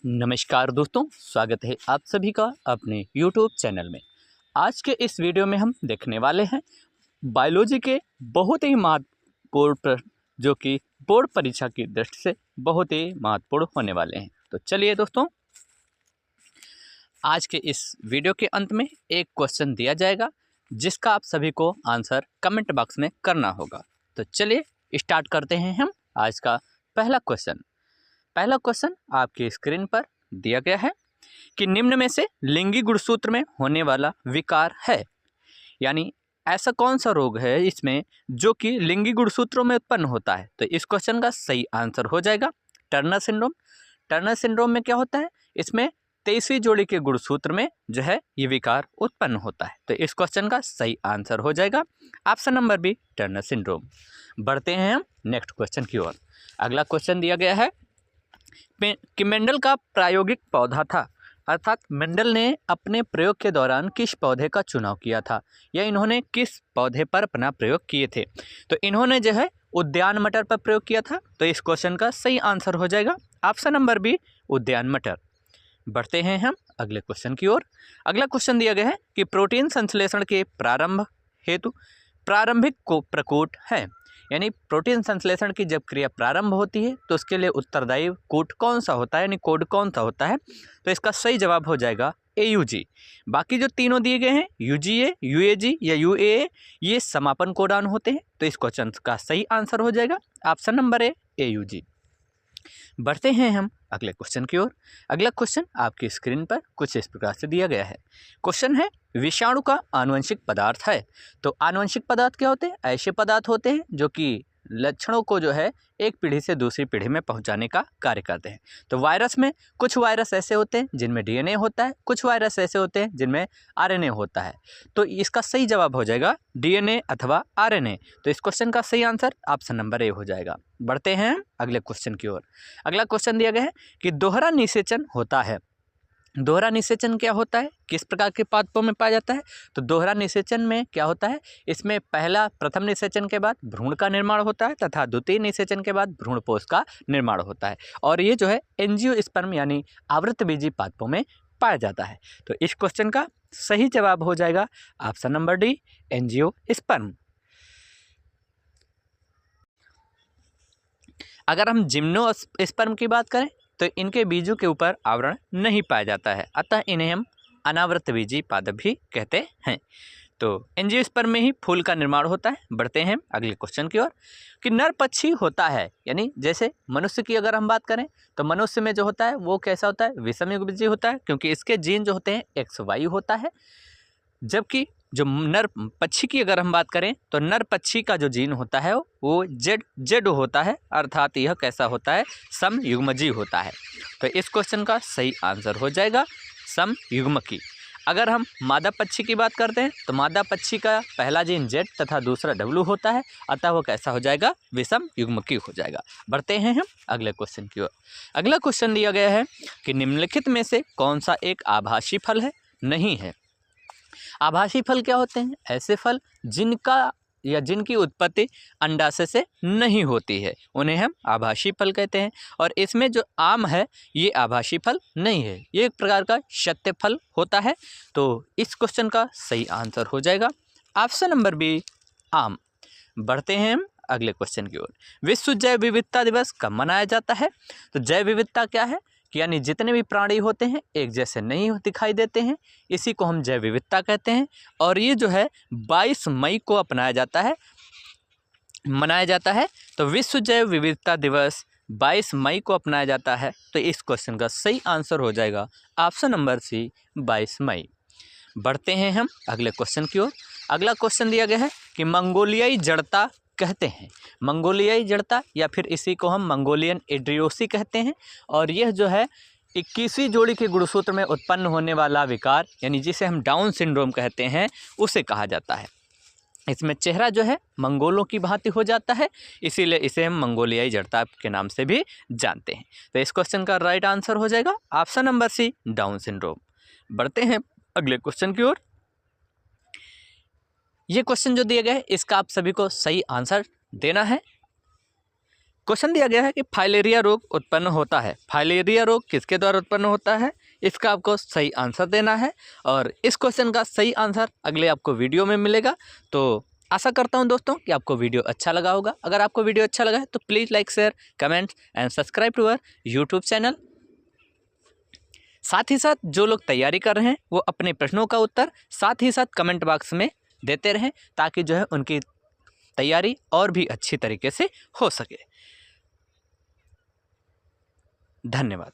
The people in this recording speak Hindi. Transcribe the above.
नमस्कार दोस्तों, स्वागत है आप सभी का अपने YouTube चैनल में। आज के इस वीडियो में हम देखने वाले हैं बायोलॉजी के बहुत ही महत्वपूर्ण प्रश्न, जो कि बोर्ड परीक्षा की दृष्टि से बहुत ही महत्वपूर्ण होने वाले हैं। तो चलिए दोस्तों, आज के इस वीडियो के अंत में एक क्वेश्चन दिया जाएगा, जिसका आप सभी को आंसर कमेंट बॉक्स में करना होगा। तो चलिए स्टार्ट करते हैं हम आज का पहला क्वेश्चन। पहला क्वेश्चन आपकी स्क्रीन पर दिया गया है कि निम्न में से लिंगी गुणसूत्र में होने वाला विकार है, यानी ऐसा कौन सा रोग है इसमें जो कि लिंगी गुणसूत्रों में उत्पन्न होता है। तो इस क्वेश्चन का सही आंसर हो जाएगा टर्नर सिंड्रोम। टर्नर सिंड्रोम में क्या होता है, इसमें 23वीं जोड़ी के गुणसूत्र में जो है ये विकार उत्पन्न होता है। तो इस क्वेश्चन का सही आंसर हो जाएगा option number B, Turner syndrome. बढ़ते हैं हम नेक्स्ट क्वेश्चन की ओर। अगला क्वेश्चन दिया गया है कि मेंडल का प्रायोगिक पौधा था, अर्थात मेंडल ने अपने प्रयोग के दौरान किस पौधे का चुनाव किया था, या इन्होंने किस पौधे पर अपना प्रयोग किए थे। तो इन्होंने जो है उद्यान मटर पर प्रयोग किया था। तो इस क्वेश्चन का सही आंसर हो जाएगा ऑप्शन नंबर बी, उद्यान मटर। बढ़ते हैं हम अगले क्वेश्चन की ओर। अगला क्वेश्चन दिया गया है कि प्रोटीन संश्लेषण के प्रारंभ हेतु प्रारंभिक को प्रकोष्ठ है, यानी प्रोटीन संश्लेषण की जब क्रिया प्रारंभ होती है तो उसके लिए उत्तरदायी कोड कौन सा होता है, यानी कोड कौन सा होता है। तो इसका सही जवाब हो जाएगा AUG। बाकी जो तीनों दिए गए हैं UGA, UAG या UAA, ये समापन कोडान होते हैं। तो इस क्वेश्चन का सही आंसर हो जाएगा ऑप्शन नंबर ए, AUG। बढ़ते हैं हम अगले क्वेश्चन की ओर। अगला क्वेश्चन आपकी स्क्रीन पर कुछ इस प्रकार से दिया गया है। क्वेश्चन है विषाणु का आनुवंशिक पदार्थ है। तो आनुवंशिक पदार्थ क्या होते हैं, ऐसे पदार्थ होते हैं जो कि लक्षणों को जो है एक पीढ़ी से दूसरी पीढ़ी में पहुंचाने का कार्य करते हैं। तो वायरस में कुछ वायरस ऐसे होते हैं जिनमें DNA होता है, कुछ वायरस ऐसे होते हैं जिनमें RNA होता है। तो इसका सही जवाब हो जाएगा DNA अथवा RNA। तो इस क्वेश्चन का सही आंसर ऑप्शन नंबर ए हो जाएगा। बढ़ते हैं अगले क्वेश्चन की ओर। अगला क्वेश्चन दिया गया है कि दोहरा निषेचन होता है। दोहरा निषेचन क्या होता है, किस प्रकार के पादपों में पाया जाता है। तो दोहरा निषेचन में क्या होता है, इसमें प्रथम निषेचन के बाद भ्रूण का निर्माण होता है तथा द्वितीय निषेचन के बाद भ्रूणपोष का निर्माण होता है, और ये जो है एंजियोस्पर्म यानी आवृतबीजी पादपों में पाया जाता है। तो इस क्वेश्चन का सही जवाब हो जाएगा ऑप्शन नंबर डी, एंजियोस्पर्म। अगर हम जिम्नोस्पर्म की बात करें तो इनके बीजों के ऊपर आवरण नहीं पाया जाता है, अतः इन्हें हम अनावृतबीजी पादप भी कहते हैं। तो एंजियोस्पर्म में ही फूल का निर्माण होता है। बढ़ते हैं अगले क्वेश्चन की ओर कि नर पक्षी होता है, यानी जैसे मनुष्य की अगर हम बात करें तो मनुष्य में जो होता है वो कैसा होता है, विषमयुग्मजीवी होता है, क्योंकि इसके जीन जो होते हैं XY होता है। जबकि जो नर पक्षी की अगर हम बात करें तो नर पक्षी का जो जीन होता है वो जेड होता है, अर्थात यह कैसा होता है, समयुग्मजीवी होता है। तो इस क्वेश्चन का सही आंसर हो जाएगा समयुग्मकी। अगर हम मादा पक्षी की बात करते हैं तो मादा पक्षी का पहला जीन Z तथा दूसरा W होता है, अतः वो कैसा हो जाएगा, विषम युग्मकी हो जाएगा। बढ़ते हैं हम अगले क्वेश्चन की ओर। अगला क्वेश्चन दिया गया है कि निम्नलिखित में से कौन सा एक आभासी फल है, नहीं है। आभासी फल क्या होते हैं, ऐसे फल जिनका या जिनकी उत्पत्ति अंडाशय से नहीं होती है, उन्हें हम आभासी फल कहते हैं। और इसमें जो आम है ये आभासी फल नहीं है, ये एक प्रकार का सत्य फल होता है। तो इस क्वेश्चन का सही आंसर हो जाएगा ऑप्शन नंबर बी, आम। बढ़ते हैं हम अगले क्वेश्चन की ओर। विश्व जैव विविधता दिवस कब मनाया जाता है। तो जैव विविधता क्या है, कि यानी जितने भी प्राणी होते हैं एक जैसे नहीं दिखाई देते हैं, इसी को हम जैव विविधता कहते हैं। और ये जो है 22 मई को मनाया जाता है। तो विश्व जैव विविधता दिवस 22 मई को अपनाया जाता है। तो इस क्वेश्चन का सही आंसर हो जाएगा ऑप्शन नंबर सी, 22 मई। बढ़ते हैं हम अगले क्वेश्चन की ओर। अगला क्वेश्चन दिया गया है कि मंगोलियाई जड़ता कहते हैं। मंगोलियाई जड़ता या फिर इसी को हम मंगोलियन इड्रियोसी कहते हैं। और यह जो है 21वीं जोड़ी के गुणसूत्र में उत्पन्न होने वाला विकार, यानी जिसे हम डाउन सिंड्रोम कहते हैं, उसे कहा जाता है। इसमें चेहरा जो है मंगोलों की भांति हो जाता है, इसीलिए इसे हम मंगोलियाई जड़ता के नाम से भी जानते हैं। तो इस क्वेश्चन का राइट आंसर हो जाएगा option number C, Down syndrome. बढ़ते हैं अगले क्वेश्चन की ओर। ये क्वेश्चन जो दिया गया है इसका आप सभी को सही आंसर देना है। क्वेश्चन दिया गया है कि फाइलेरिया रोग उत्पन्न होता है। फाइलेरिया रोग किसके द्वारा उत्पन्न होता है, इसका आपको सही आंसर देना है और इस क्वेश्चन का सही आंसर अगले आपको वीडियो में मिलेगा। तो आशा करता हूं दोस्तों कि आपको वीडियो अच्छा लगा होगा। अगर आपको वीडियो अच्छा लगा है तो please like, share, comment and subscribe to our YouTube channel. साथ ही साथ जो लोग तैयारी कर रहे हैं वो अपने प्रश्नों का उत्तर साथ ही साथ कमेंट बॉक्स में देते रहें, ताकि जो है उनकी तैयारी और भी अच्छी तरीके से हो सके। धन्यवाद।